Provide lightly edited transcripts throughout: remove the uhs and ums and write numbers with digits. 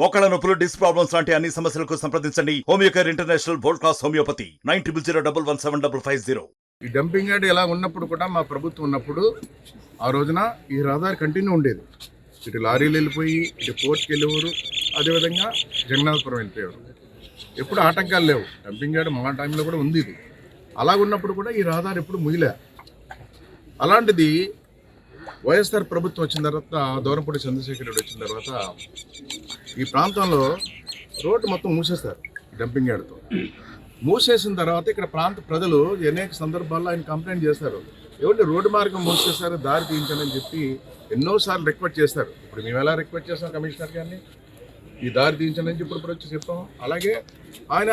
మోకాళ్ళ నొప్పులు, disc problems లాంటి అన్ని సమస్యలకు సంప్రదించండి Homeocare international world class homeopathy 9001171550. ఈ డంపింగ్ యార్డ్ ఇలా ఉన్నప్పుడు కూడా మా ప్రభుత్వం ఉన్నప్పుడు ఆ రోజున ఈ రహదారి కంటిన్యూ ఉండేది. ఇటు లారీలు వెళ్ళిపోయి ఇటు పోర్ట్కి వెళ్ళేవారు, అదేవిధంగా జగన్నాథపురం వెళ్ళిపోయేవారు. ఎప్పుడు ఆటంకాలు లేవు. డంపింగ్ యార్డ్ మా టైంలో కూడా ఉంది. ఇది అలాగున్నప్పుడు కూడా ఈ రహదారి ఎప్పుడు ముగిలే. అలాంటిది వైఎస్ఆర్ ప్రభుత్వం వచ్చిన తర్వాత, దూరంపూడి చంద్రశేఖర్ రెడ్డి వచ్చిన తర్వాత ఈ ప్రాంతంలో రోడ్డు మొత్తం మూసేస్తారు. డంపింగ్ యార్డ్తో మూసేసిన తర్వాత ఇక్కడ ప్రాంత ప్రజలు అనేక సందర్భాల్లో ఆయన కంప్లైంట్ చేస్తారు. ఏమంటే రోడ్డు మార్గం మూసేస్తారు, దారి తీయించండి అని చెప్పి ఎన్నోసార్లు రిక్వెస్ట్ చేస్తారు. ఇప్పుడు మేము ఎలా రిక్వెస్ట్ చేస్తాం కమిషనర్ గారిని, ఈ దారి తీయించండి అని చెప్పి ఇప్పుడు వచ్చి చెప్తాం. అలాగే ఆయన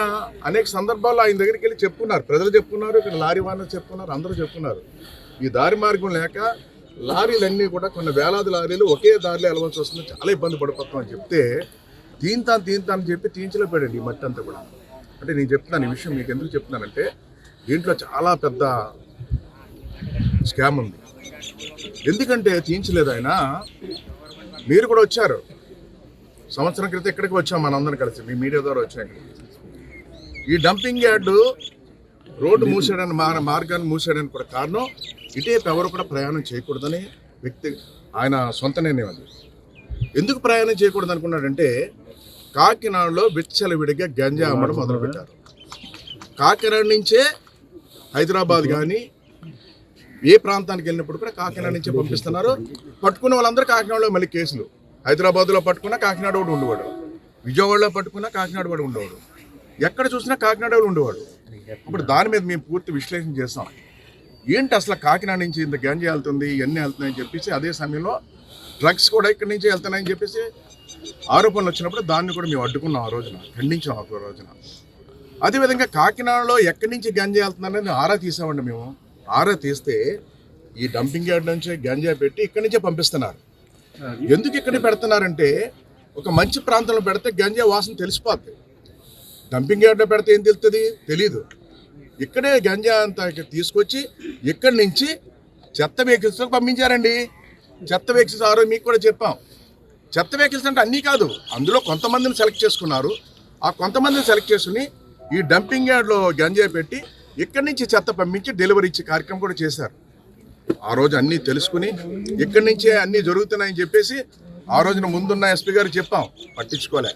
అనేక సందర్భాల్లో ఆయన దగ్గరికి వెళ్ళి చెప్పుకున్నారు, ప్రజలు చెప్పుకున్నారు, ఇక్కడ లారీ వాహనాలు చెప్పుకున్నారు, అందరూ చెప్పుకున్నారు. ఈ దారి మార్గం లేక లారీలన్నీ కూడా కొన్ని వేలాది లారీలు ఒకే దారిలో వెళ్ళవలసి వస్తుంది, చాలా ఇబ్బంది పడిపోతాం అని చెప్తే తీంతాను అని చెప్పి తీయించలేకపోయాడండి ఈ మట్టి అంతా కూడా. అంటే నేను చెప్తున్నాను ఈ విషయం మీకు ఎందుకు చెప్తున్నానంటే, దీంట్లో చాలా పెద్ద స్కామ్ ఉంది. ఎందుకంటే తీయించలేదు ఆయన. మీరు కూడా వచ్చారు సంవత్సరం క్రితం ఇక్కడికి వచ్చాం మనందరం కలిసి, మీ మీడియా ద్వారా వచ్చాం. ఈ డంపింగ్ యార్డు రోడ్డు మూసేయడానికి మార్గాన్ని మూసేయడానికి కూడా కారణం ఇటేపు ఎవరు కూడా ప్రయాణం చేయకూడదని వ్యక్తి ఆయన సొంత నిర్ణయం. అది ఎందుకు ప్రయాణం చేయకూడదు అనుకున్నాడంటే, కాకినాడలో విచ్చలవిడిగా గంజా అమ్మడం మొదలుపెట్టారు. కాకినాడ నుంచే హైదరాబాద్ కానీ ఏ ప్రాంతానికి వెళ్ళినప్పుడు కూడా కాకినాడ నుంచే పంపిస్తున్నారు. పట్టుకున్న వాళ్ళందరూ కాకినాడలో మళ్ళీ కేసులు. హైదరాబాద్లో పట్టుకున్నా కాకినాడ వాడు ఉండేవాడు, విజయవాడలో పట్టుకున్నా కాకినాడ వాడు ఉండేవాడు, ఎక్కడ చూసినా కాకినాడ వాడు ఉండేవాడు. ఇప్పుడు దాని మీద మేము పూర్తి విశ్లేషణ చేస్తాం. ఏంటి అసలు కాకినాడ నుంచి ఇంత గంజా వెళ్తుంది, ఇవన్నీ వెళ్తున్నాయని చెప్పేసి, అదే సమయంలో డ్రగ్స్ కూడా ఇక్కడి నుంచి వెళ్తున్నాయని చెప్పేసి ఆరోపణలు వచ్చినప్పుడు దాన్ని కూడా మేము అడ్డుకున్నాం. ఆ రోజున ఖండించాం. ఆ రోజున అదేవిధంగా కాకినాడలో ఎక్కడి నుంచి గంజా వెళ్తుందనేది ఆరా తీసామండి మేము. ఆరా తీస్తే ఈ డంపింగ్ యార్డ్ నుంచి గంజా పెట్టి ఇక్కడి నుంచే పంపిస్తున్నారు. ఎందుకు ఇక్కడ పెడుతున్నారంటే, ఒక మంచి ప్రాంతంలో పెడితే గంజా వాసన తెలిసిపోద్ది. డంపింగ్ యార్డ్లో పెడితే ఏం తెలుస్తుంది తెలీదు. ఇక్కడే గంజా అంతా తీసుకొచ్చి ఇక్కడి నుంచి చెత్త వెహికల్స్లో పంపించారండి. చెత్త వెహికల్స్ ఆ రోజు మీకు కూడా చెప్పాం. చెత్త వెహికల్స్ అంటే అన్నీ కాదు, అందులో కొంతమందిని సెలెక్ట్ చేసుకున్నారు. ఆ కొంతమందిని సెలెక్ట్ చేసుకుని ఈ డంపింగ్ యార్డ్లో గంజా పెట్టి ఇక్కడి నుంచి చెత్త పంపించి డెలివరీ ఇచ్చే కార్యక్రమం కూడా చేశారు. ఆ రోజు అన్నీ తెలుసుకుని ఇక్కడి నుంచే అన్నీ జరుగుతున్నాయని చెప్పేసి ఆ రోజున ముందున్న ఎస్పీ గారు చెప్పాం, పట్టించుకోలే.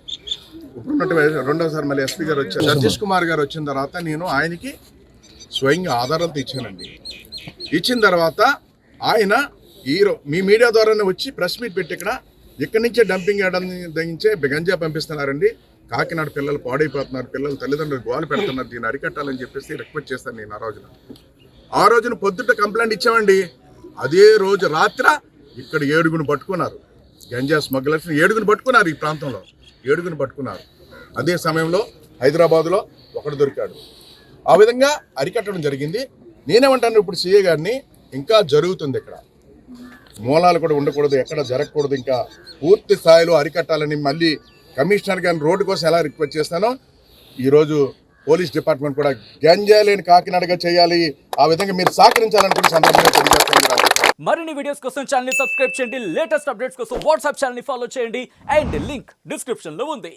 ఇప్పుడున్నట్టు రెండోసారి మళ్ళీ ఎస్పీ గారు వచ్చారు, సతీష్ కుమార్ గారు వచ్చిన తర్వాత నేను ఆయనకి స్వయంగా ఆధారాలతో ఇచ్చానండి. ఇచ్చిన తర్వాత ఆయన మీ మీడియా ద్వారానే వచ్చి ప్రెస్ మీట్ పెట్టి ఇక్కడి నుంచే డంపింగ్ యార్డ్ దించే గంజా పంపిస్తున్నారండి, కాకినాడ పిల్లలు పాడైపోతున్నారు, పిల్లలు తల్లిదండ్రులు గోలు పెడుతున్నారు, దీన్ని అరికట్టాలని చెప్పేసి రిక్వెస్ట్ చేస్తాను నేను. ఆ రోజున పొద్దుట కంప్లైంట్ ఇచ్చామండి. అదే రోజు రాత్రి ఇక్కడ 7 పట్టుకున్నారు. గంజా స్మగ్లర్స్ 7 పట్టుకున్నారు. ఈ ప్రాంతంలో 7 పట్టుకున్నారు. అదే సమయంలో హైదరాబాద్లో ఒకడు దొరికాడు. ఆ విధంగా అరికట్టడం జరిగింది. నేనేమంటాను, ఇప్పుడు సీఏ గారిని ఇంకా జరుగుతుంది, ఇక్కడ మూలాలు కూడా ఉండకూడదు, ఎక్కడ జరగకూడదు, ఇంకా పూర్తి స్థాయిలో అరికట్టాలని మళ్ళీ కమిషనర్ గారిని రోడ్డు కోసం ఎలా రిక్వెస్ట్ చేస్తానో ఈరోజు పోలీస్ డిపార్ట్మెంట్ కూడా గంజా లేని కాకినాడగా చేయాలి. ఆ విధంగా మీరు సహకరించాలనుకునే సందర్భంగా తెలియజేస్తాను. మరిన్ని వీడియోస్ కోసం ఛానల్ ని సబ్స్క్రైబ్ చేయండి, లేటెస్ట్ అప్డేట్స్ కోసం వాట్సాప్ ఛానల్ ని ఫాలో చేయండి, అండ్ లింక్ డిస్క్రిప్షన్ లో ఉంది.